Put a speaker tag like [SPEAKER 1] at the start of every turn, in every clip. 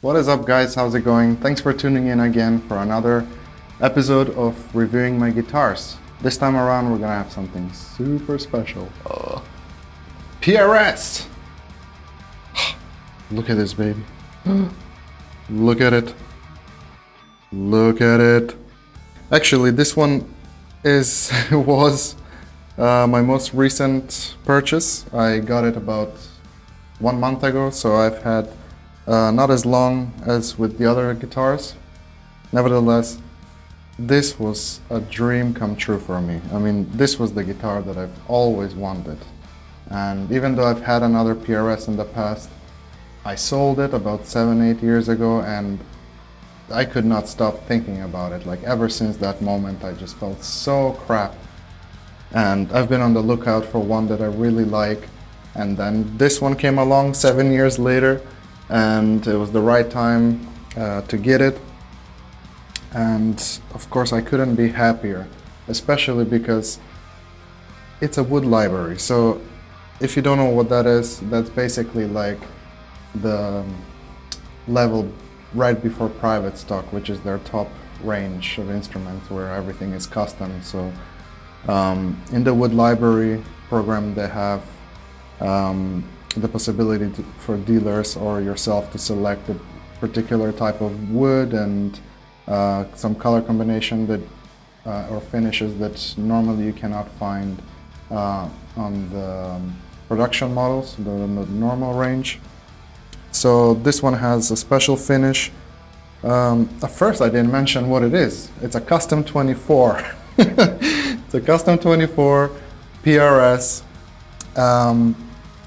[SPEAKER 1] What is up, guys? How's it going? Thanks for tuning in again for another episode of reviewing my guitars. This time around we're gonna have something super special. PRS! Look at this baby. Look at it. Look at it. Actually, this one was my most recent purchase. I got it about 1 month ago, so I've had not as long as with the other guitars. Nevertheless, this was a dream come true for me. I mean, this was the guitar that I've always wanted. And even though I've had another PRS in the past, I sold it about 7-8 years ago, and I could not stop thinking about it. Like, ever since that moment, I just felt so crap. And I've been on the lookout for one that I really like. And then this one came along 7 years later, and it was the right time to get it. And of course, I couldn't be happier, especially because it's a wood library. So if you don't know what that is, that's basically like the level right before private stock, which is their top range of instruments where everything is custom. So in the wood library program, they have the possibility for dealers or yourself to select a particular type of wood and some color combination that or finishes that normally you cannot find on the production models, the normal range. So this one has a special finish. At first I didn't mention what it is. It's a custom 24. It's a custom 24 PRS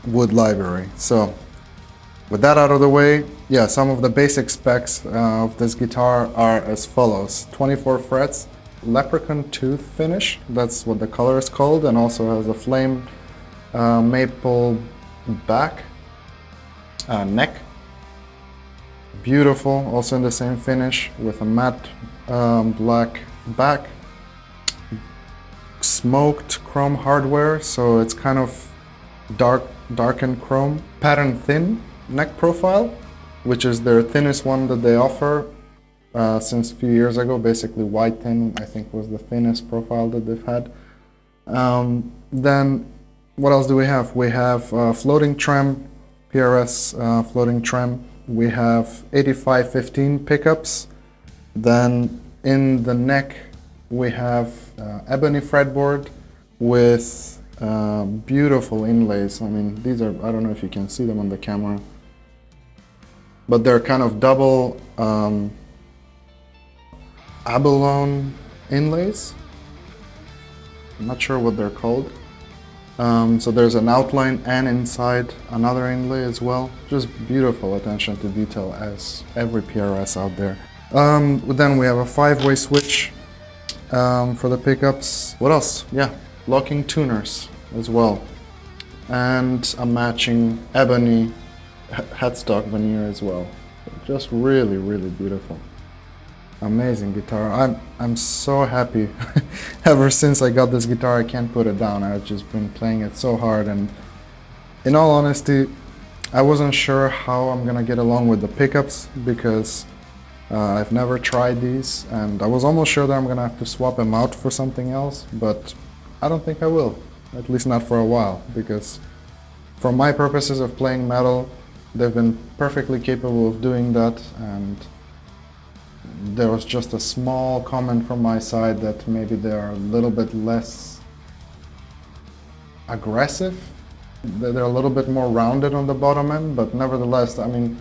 [SPEAKER 1] wood library. So with that out of the way, yeah, some of the basic specs of this guitar are as follows. 24 frets, Leprechaun Tooth finish, that's what the color is called, and also has a flame maple back, neck. Beautiful, also in the same finish with a matte black back. Smoked chrome hardware, so it's kind of darkened chrome. Pattern thin neck profile, which is their thinnest one that they offer since a few years ago. Basically white thin, I think, was the thinnest profile that they've had. Then what else do we have? We have floating trem, PRS floating trem. We have 8515 pickups. Then in the neck we have ebony fretboard with beautiful inlays. I mean, these are, I don't know if you can see them on the camera, but they're kind of double abalone inlays. I'm not sure what they're called. So there's an outline and inside another inlay as well. Just beautiful attention to detail as every PRS out there. Then we have a 5-way switch for the pickups. What else? Yeah, locking tuners as well. And a matching ebony headstock veneer as well. Just really, really beautiful. Amazing guitar. I'm so happy. Ever since I got this guitar, I can't put it down. I've just been playing it so hard, and in all honesty, I wasn't sure how I'm gonna get along with the pickups because I've never tried these, and I was almost sure that I'm gonna have to swap them out for something else, but I don't think I will, at least not for a while, because for my purposes of playing metal, they've been perfectly capable of doing that. And there was just a small comment from my side that maybe they are a little bit less aggressive, that they're a little bit more rounded on the bottom end, but nevertheless, I mean,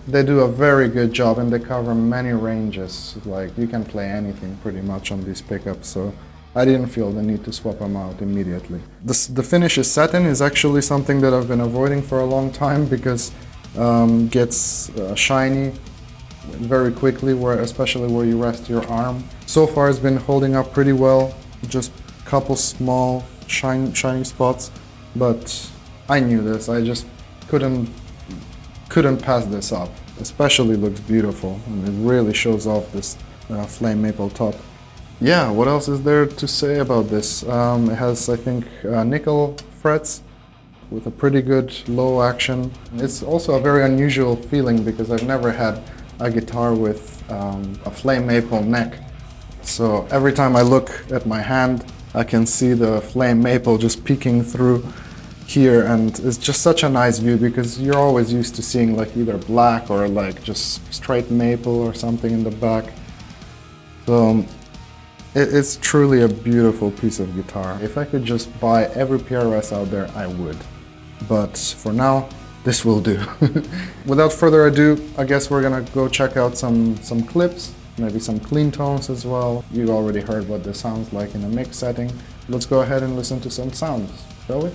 [SPEAKER 1] they do a very good job and they cover many ranges. Like, you can play anything pretty much on these pickups, so I didn't feel the need to swap them out immediately. The finish is satin is actually something that I've been avoiding for a long time because gets shiny very quickly, especially where you rest your arm. So far it's been holding up pretty well, just a couple small shiny spots, but I knew this. I just couldn't pass this up. Especially looks beautiful, and it really shows off this flame maple top. Yeah, what else is there to say about this? It has, I think, nickel frets with a pretty good low action. It's also a very unusual feeling because I've never had a guitar with a flame maple neck. So every time I look at my hand, I can see the flame maple just peeking through here, and it's just such a nice view because you're always used to seeing like either black or like just straight maple or something in the back. So it's truly a beautiful piece of guitar. If I could just buy every PRS out there, I would. But for now, this will do. Without further ado, I guess we're gonna go check out some clips, maybe some clean tones as well. You already heard what this sounds like in a mix setting. Let's go ahead and listen to some sounds, shall we?